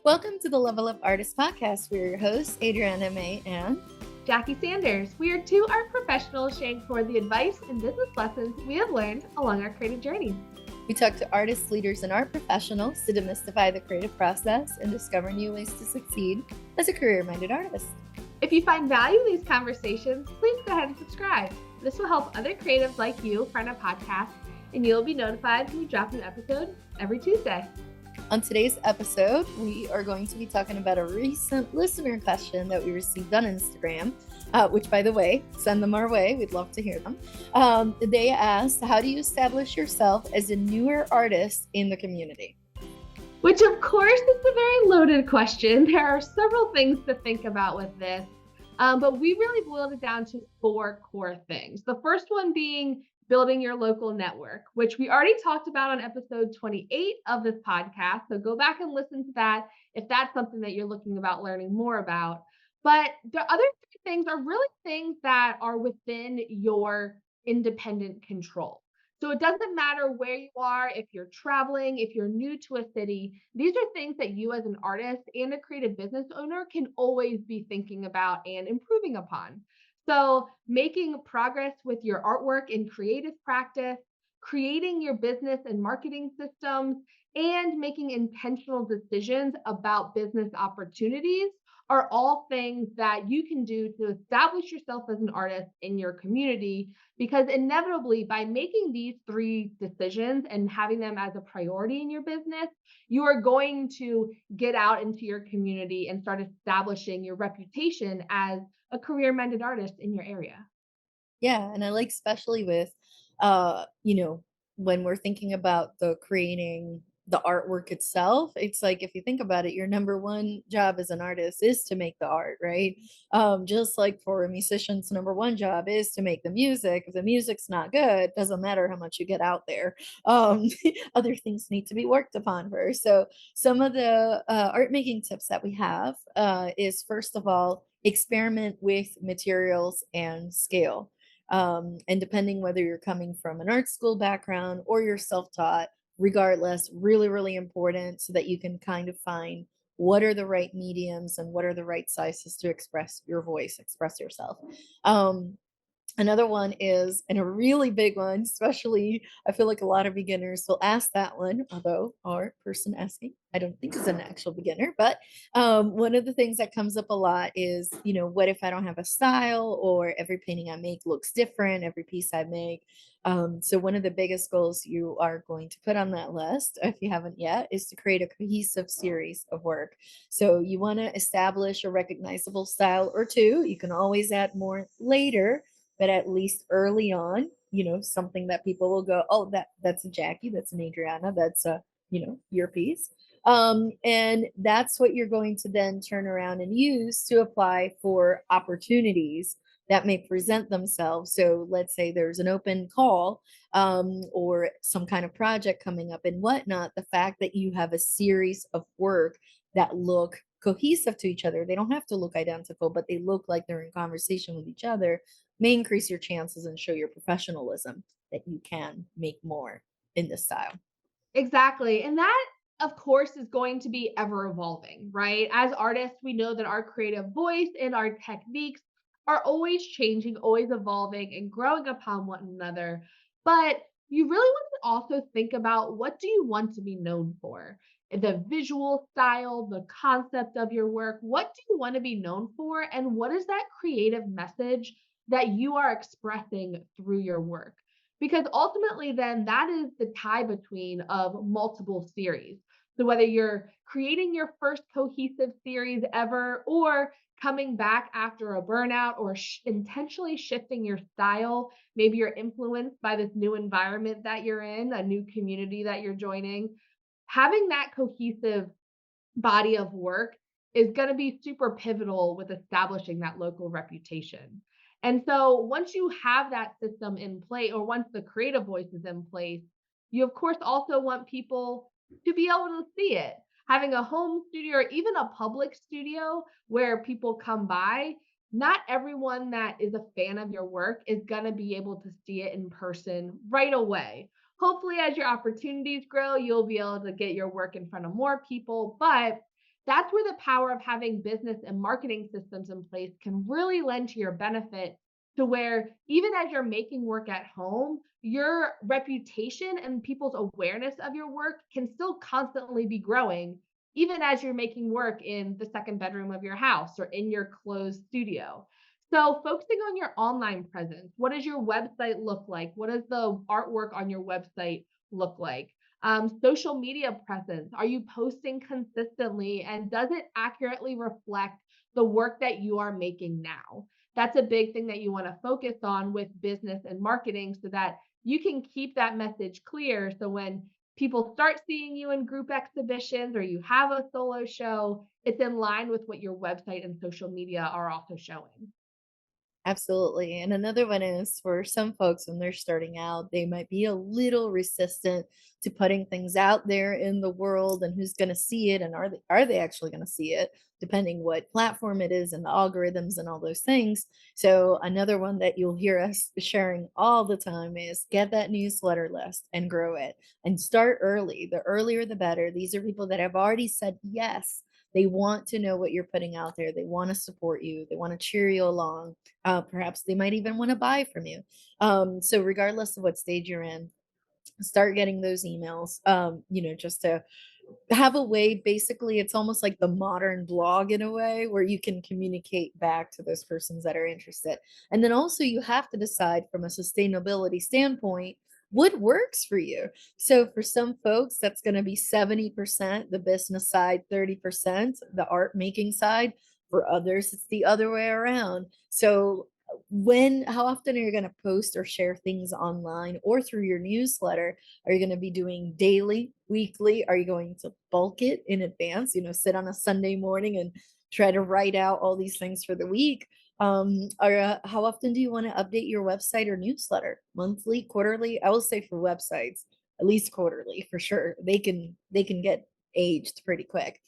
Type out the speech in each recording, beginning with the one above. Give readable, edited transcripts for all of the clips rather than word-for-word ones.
Welcome to the Level Up Artist Podcast. We're your hosts, Adriana May and Jackie Sanders. We are two art professionals sharing for the advice and business lessons we have learned along our creative journey. We talk to artists, leaders, and art professionals to demystify the creative process and discover new ways to succeed as a career-minded artist. If you find value in these conversations, please go ahead and subscribe. This will help other creatives like you find our podcast, and you'll be notified when we drop an episode every Tuesday. On today's episode, we are going to be talking about a recent listener question that we received on Instagram, which, by the way, send them our way. We'd love to hear them. They asked, how do you establish yourself as a newer artist in the community? Which, of course, is a very loaded question. There are several things to think about with this, but we really boiled it down to 4 core things. The first one being building your local network, which we already talked about on episode 28 of this podcast. So go back and listen to that if that's something that you're looking about learning more about. But the other 3 things are really things that are within your independent control. So it doesn't matter where you are, if you're traveling, if you're new to a city, these are things that you as an artist and a creative business owner can always be thinking about and improving upon. So, making progress with your artwork and creative practice, creating your business and marketing systems, and making intentional decisions about business opportunities are all things that you can do to establish yourself as an artist in your community. Because inevitably, by making these 3 decisions and having them as a priority in your business, you are going to get out into your community and start establishing your reputation as a career-minded artist in your area. Yeah, and I like especially with, uh, you know, when we're thinking about the creating the artwork itself, it's like if you think about it, your number one job as an artist is to make the art, right? Just like for a musician's number one job is to make the music. If the music's not good, doesn't matter how much you get out there. Um, other things need to be worked upon first. So some of the art making tips that we have is first of all, experiment with materials and scale. And depending whether you're coming from an art school background or you're self-taught, regardless, really, really important so that you can kind of find what are the right mediums and what are the right sizes to express your voice, express yourself. Um, Another one is, and a really big one, especially I feel like a lot of beginners will ask that one, although our person asking, I don't think is an actual beginner, but one of the things that comes up a lot is, what if I don't have a style or every painting I make looks different, every piece I make. So one of the biggest goals you are going to put on that list, if you haven't yet, is to create a cohesive series of work. So you want to establish a recognizable style or two. You can always add more later, but at least early on, something that people will go, oh, that's a Jackie, that's an Adriana, that's a, your piece. And that's what you're going to then turn around and use to apply for opportunities that may present themselves. So let's say there's an open call or some kind of project coming up and whatnot. The fact that you have a series of work that look cohesive to each other, they don't have to look identical, but they look like they're in conversation with each other, may increase your chances and show your professionalism that you can make more in this style. Exactly. And that, of course, is going to be ever evolving, right? As artists, we know that our creative voice and our techniques are always changing, always evolving, and growing upon one another. But you really want to also think about, what do you want to be known for? The visual style, the concept of your work. What do you want to be known for? And what is that creative message that you are expressing through your work? Because ultimately, then that is the tie between of multiple series. So whether you're creating your first cohesive series ever, or coming back after a burnout, or intentionally shifting your style, maybe you're influenced by this new environment that you're in, a new community that you're joining, having that cohesive body of work is going to be super pivotal with establishing that local reputation. And so once you have that system in place, or once the creative voice is in place, you of course also want people to be able to see it. Having a home studio or even a public studio where people come by, not everyone that is a fan of your work is going to be able to see it in person right away. Hopefully, as your opportunities grow, you'll be able to get your work in front of more people. But That's where the power of having business and marketing systems in place can really lend to your benefit, to where even as you're making work at home, your reputation and people's awareness of your work can still constantly be growing, even as you're making work in the second bedroom of your house or in your closed studio. So, focusing on your online presence, what does your website look like? What does the artwork on your website look like? Social media presence. Are you posting consistently and does it accurately reflect the work that you are making now? That's a big thing that you want to focus on with business and marketing so that you can keep that message clear. So when people start seeing you in group exhibitions or you have a solo show, it's in line with what your website and social media are also showing. Absolutely. And another one is for some folks when they're starting out, they might be a little resistant to putting things out there in the world and who's going to see it and are they actually going to see it depending what platform it is and the algorithms and all those things. So another one that you'll hear us sharing all the time is get that newsletter list and grow it and start early. The earlier the better. These are people that have already said yes. They want to know what you're putting out there. They want to support you. They want to cheer you along. Perhaps they might even want to buy from you. So regardless of what stage you're in, start getting those emails. Just to have a way, basically, it's almost like the modern blog in a way where you can communicate back to those persons that are interested. And then also you have to decide from a sustainability standpoint what works for you. So for some folks, that's going to be 70% the business side, 30% the art making side. For others, it's the other way around. So how often are you going to post or share things online or through your newsletter? Are you going to be doing daily, weekly? Are you going to bulk it in advance? Sit on a Sunday morning and try to write out all these things for the week. Or how often do you want to update your website or newsletter? Monthly, quarterly? I will say for websites, at least quarterly for sure. They can get aged pretty quick.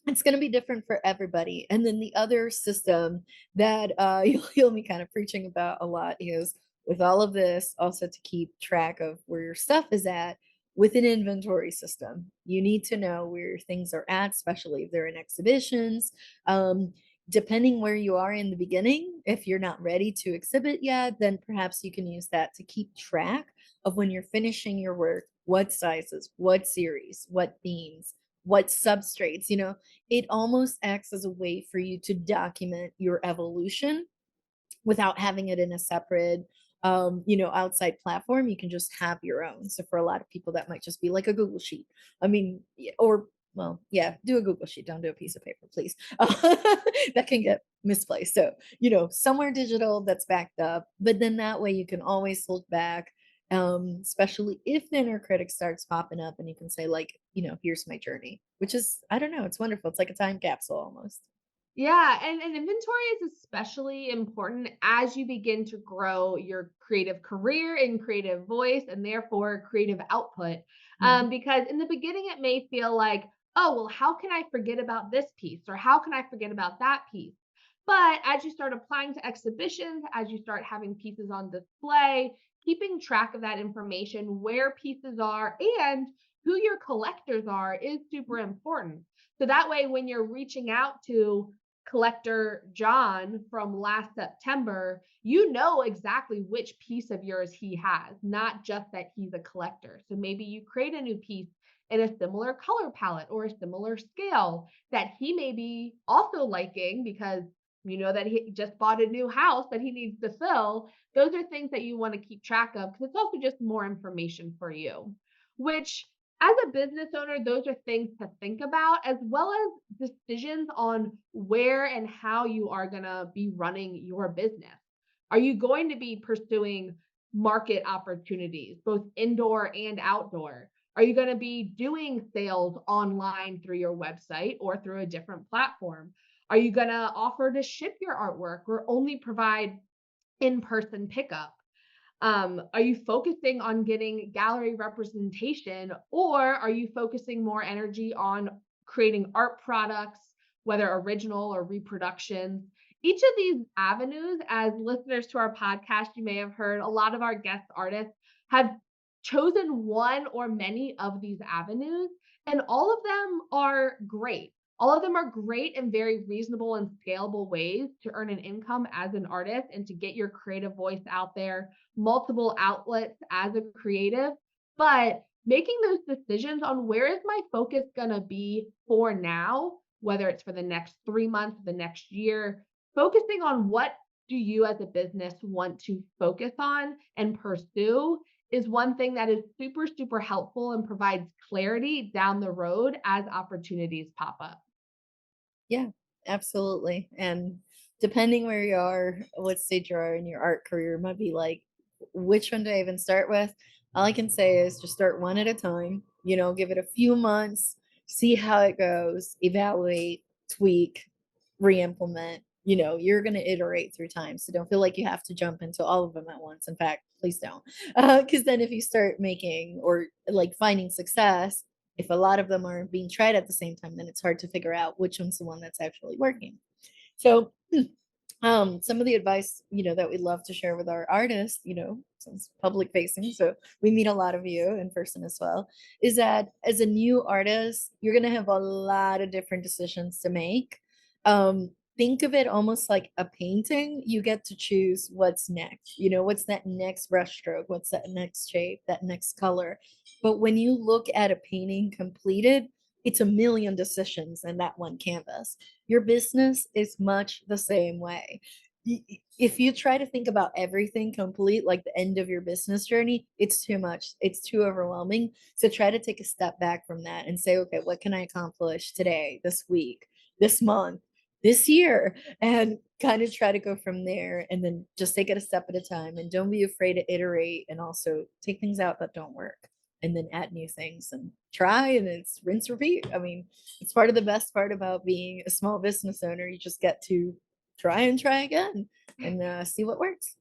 It's going to be different for everybody. And then the other system that you'll hear me kind of preaching about a lot is with all of this, also to keep track of where your stuff is at with an inventory system. You need to know where your things are at, especially if they're in exhibitions. Um, Depending where you are in the beginning, if you're not ready to exhibit yet, then perhaps you can use that to keep track of when you're finishing your work, what sizes, what series, what themes, what substrates. It almost acts as a way for you to document your evolution without having it in a separate outside platform. You can just have your own. So for a lot of people that might just be like a Google sheet. I mean, or well, yeah, do a Google sheet, don't do a piece of paper, please. That can get misplaced. So somewhere digital that's backed up, but then that way you can always look back, especially if the inner critic starts popping up and you can say like, here's my journey, which is, I don't know, it's wonderful. It's like a time capsule almost. Yeah, and inventory is especially important as you begin to grow your creative career and creative voice and therefore creative output. Mhm. Because in the beginning, it may feel like, oh, well, how can I forget about this piece or how can I forget about that piece? But as you start applying to exhibitions, as you start having pieces on display, keeping track of that information, where pieces are, and who your collectors are is super important. So that way, when you're reaching out to collector John from last September, you know exactly which piece of yours he has, not just that he's a collector. So maybe you create a new piece in a similar color palette or a similar scale that he may be also liking because you know that he just bought a new house that he needs to fill. Those are things that you want to keep track of because it's also just more information for you, which as a business owner, those are things to think about, as well as decisions on where and how you are going to be running your business. Are you going to be pursuing market opportunities, both indoor and outdoor? Are you going to be doing sales online through your website or through a different platform? Are you going to offer to ship your artwork or only provide in person pickup? Are you focusing on getting gallery representation or are you focusing more energy on creating art products, whether original or reproductions? Each of these avenues, as listeners to our podcast, you may have heard a lot of our guest artists have chosen one or many of these avenues. And all of them are great. All of them are great and very reasonable and scalable ways to earn an income as an artist and to get your creative voice out there, multiple outlets as a creative. But making those decisions on where is my focus going to be for now, whether it's for the next 3 months, the next year, focusing on what do you as a business want to focus on and pursue is one thing that is super, super helpful and provides clarity down the road as opportunities pop up. Yeah, absolutely. And depending where you are, what stage you are in your art career, might be like, which one do I even start with? All I can say is just start one at a time, give it a few months, see how it goes, evaluate, tweak, re-implement. You're going to iterate through time. So don't feel like you have to jump into all of them at once. In fact, please don't. Because then if you start making or like finding success, if a lot of them are being tried at the same time, then it's hard to figure out which one's the one that's actually working. So, some of the advice, that we love to share with our artists, since public facing, so we meet a lot of you in person as well, is that as a new artist, you're going to have a lot of different decisions to make. Think of it almost like a painting. You get to choose what's next. What's that next brushstroke? What's that next shape? That next color? But when you look at a painting completed, it's a million decisions in that one canvas. Your business is much the same way. If you try to think about everything complete, like the end of your business journey, it's too much. It's too overwhelming. So try to take a step back from that and say, okay, what can I accomplish today, this week, this month, this year? And kind of try to go from there and then just take it a step at a time. And don't be afraid to iterate and also take things out that don't work and then add new things and try, and it's rinse repeat. I mean, it's part of the best part about being a small business owner. You just get to try and try again and see what works.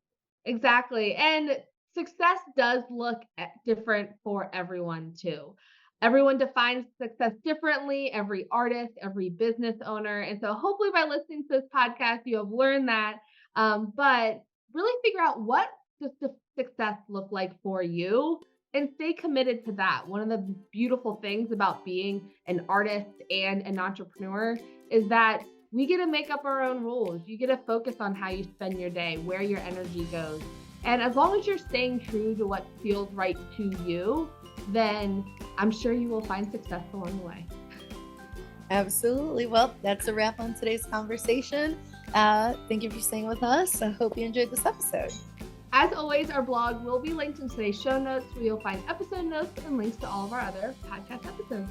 Exactly. And success does look different for everyone too. Everyone defines success differently, every artist, every business owner. And so hopefully by listening to this podcast, you have learned that. But really figure out what does the success look like for you and stay committed to that. One of the beautiful things about being an artist and an entrepreneur is that we get to make up our own rules. You get to focus on how you spend your day, where your energy goes. And as long as you're staying true to what feels right to you, then I'm sure you will find success along the way. Absolutely. Well, that's a wrap on today's conversation. Thank you for staying with us. I hope you enjoyed this episode. As always, our blog will be linked in today's show notes, where you'll find episode notes and links to all of our other podcast episodes.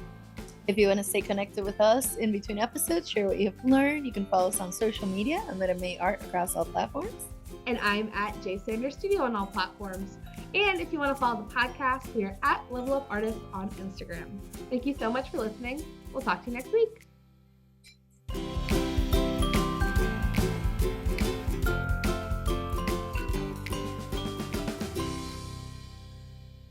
If you want to stay connected with us in between episodes, share what you have learned, you can follow us on social media and Let It May Art across all platforms. And I'm at J Sanders Studio on all platforms. And if you want to follow the podcast, we are at Level Up Artists on Instagram. Thank you so much for listening. We'll talk to you next week.